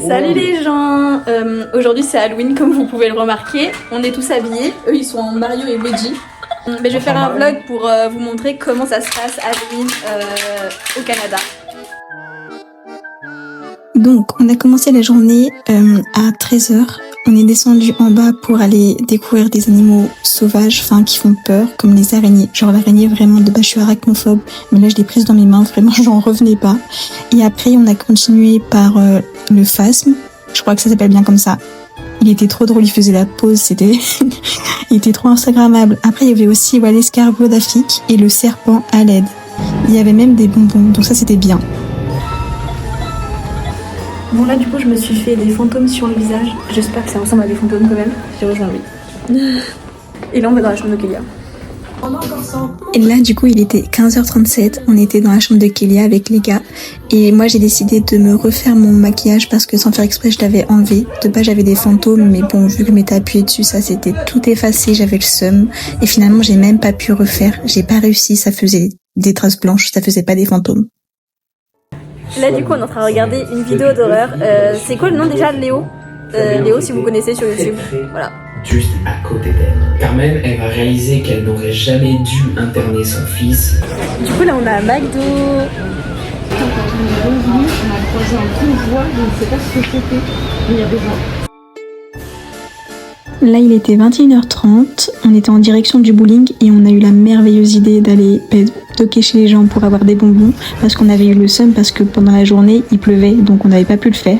Salut les gens, aujourd'hui c'est Halloween comme vous pouvez le remarquer. On est tous habillés, eux ils sont en Mario et Luigi. Mais je vais faire un vlog pour vous montrer comment ça se passe Halloween au Canada. Donc on a commencé la journée à 13 h. On est descendu en bas pour aller découvrir des animaux sauvages, enfin qui font peur, comme les araignées. Genre l'araignée vraiment de base je suis arachnophobe, mais là je l'ai prise dans mes mains, vraiment j'en revenais pas. Et après on a continué par le phasme, je crois que ça s'appelle bien comme ça. Il était trop drôle, il faisait la pause, c'était il était trop instagrammable. Après il y avait aussi l'escargot d'Afrique et le serpent à LED. Il y avait même des bonbons, donc ça c'était bien. Bon là du coup je me suis fait des fantômes sur le visage. J'espère que ça ressemble à des fantômes quand même. J'ai rejoint lui. Et là on va dans la chambre de Kélia. Et là du coup il était 15h37, on était dans la chambre de Kélia avec les gars. Et moi j'ai décidé de me refaire mon maquillage parce que sans faire exprès je l'avais enlevé. De base j'avais des fantômes mais bon vu que je m'étais appuyée dessus ça s'était tout effacé, j'avais le seum. Et finalement j'ai même pas pu refaire, j'ai pas réussi, ça faisait des traces blanches, ça faisait pas des fantômes. Là du coup on est en train de regarder une vidéo d'horreur. C'est quoi le nom déjà? Léo. Léo si vous connaissez sur YouTube. Voilà. Juste à côté d'elle. Carmen, elle va réaliser qu'elle n'aurait jamais dû interner son fils. Du coup là on a McDo. Quand on est revenu, on a croisé un convoi, je ne sais pas ce que c'était, mais il y avait genre... Là il était 21h30, on était en direction du bowling et on a eu la merveilleuse idée d'aller toquer chez les gens pour avoir des bonbons parce qu'on avait eu le seum parce que pendant la journée il pleuvait donc on n'avait pas pu le faire.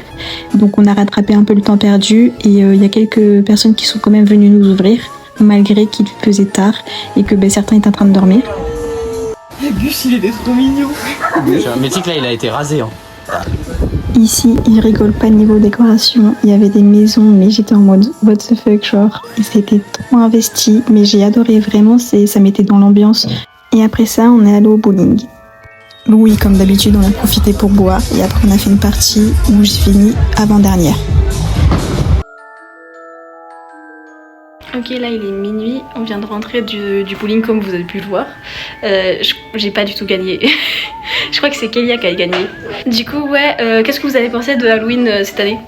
Donc on a rattrapé un peu le temps perdu et il y a quelques personnes qui sont quand même venues nous ouvrir malgré qu'il faisait tard et que certains étaient en train de dormir. Le bus il était trop mignon. Mais tu sais que là il a été rasé hein. Ici, ils rigolent pas niveau décoration. Il y avait des maisons, mais j'étais en mode what the fuck, genre. Et c'était trop investi, mais j'ai adoré vraiment, ça mettait dans l'ambiance. Et après ça, on est allé au bowling. Oui, comme d'habitude, on a profité pour boire. Et après, on a fait une partie où j'ai fini avant-dernière. Ok, là il est minuit, on vient de rentrer du bowling comme vous avez pu le voir. J'ai pas du tout gagné. Je crois que c'est Kélia qui a gagné. Du coup, ouais, qu'est-ce que vous avez pensé de Halloween cette année?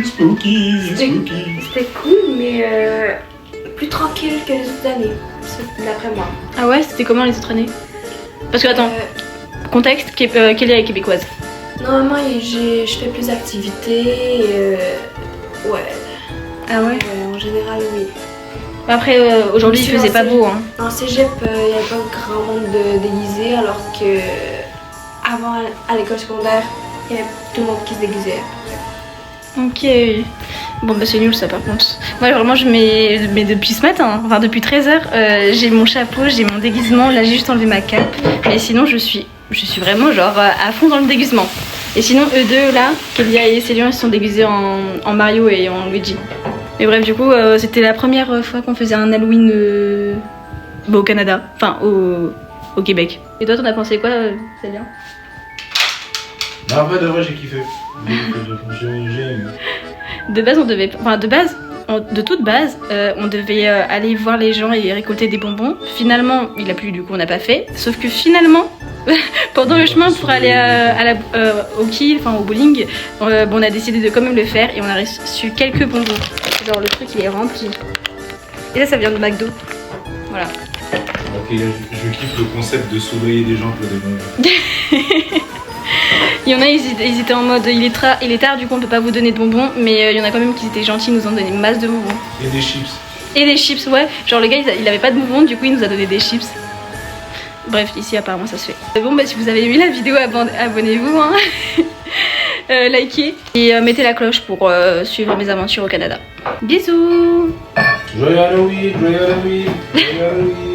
Spooky. C'était cool, mais plus tranquille que les autres années, d'après moi. Ah ouais, c'était comment les autres années? Parce que attends, contexte, Kélia est québécoise. Normalement, je fais plus d'activités, ouais. Ah ouais? En général, oui. Après, aujourd'hui, il faisait pas beau. Hein. En cégep, il n'y avait pas grand monde de déguisés, alors que avant, à l'école secondaire, il y avait tout le monde qui se déguisait. Ok. Bon, bah c'est nul ça par contre. Moi, vraiment, mais depuis ce matin, enfin depuis 13 h, j'ai mon chapeau, j'ai mon déguisement. Là, j'ai juste enlevé ma cape. Mais sinon, je suis vraiment genre à fond dans le déguisement. Et sinon, eux deux là, Kélia et Céline, ils se sont déguisés en Mario et en Luigi. Mais bref, du coup, c'était la première fois qu'on faisait un Halloween au Canada, enfin au Québec. Et toi, t'en as pensé quoi, Céline? En vrai de vrai j'ai kiffé. J'ai aimé. De base, de toute base, on devait aller voir les gens et récolter des bonbons. Finalement, il a plu, du coup, on n'a pas fait. Sauf que finalement, pendant le chemin pour aller au quai, enfin au bowling, on a décidé de quand même le faire et on a reçu quelques bonbons. Genre le truc il est rempli. Et là ça vient de McDo. Voilà. Ok, je kiffe le concept de surveiller des gens pour des bonbons. Il y en a, ils étaient en mode il est tard, du coup on peut pas vous donner de bonbons. Mais il y en a quand même qui étaient gentils, ils nous ont donné une masse de bonbons. Et des chips. Et des chips, ouais. Genre le gars il avait pas de bonbons, du coup il nous a donné des chips. Bref, ici apparemment ça se fait. Bon bah si vous avez aimé la vidéo, abonnez-vous, hein. Likez et mettez la cloche pour suivre mes aventures au Canada. Bisous. Joyeux Halloween, joyeux Halloween, joyeux Halloween.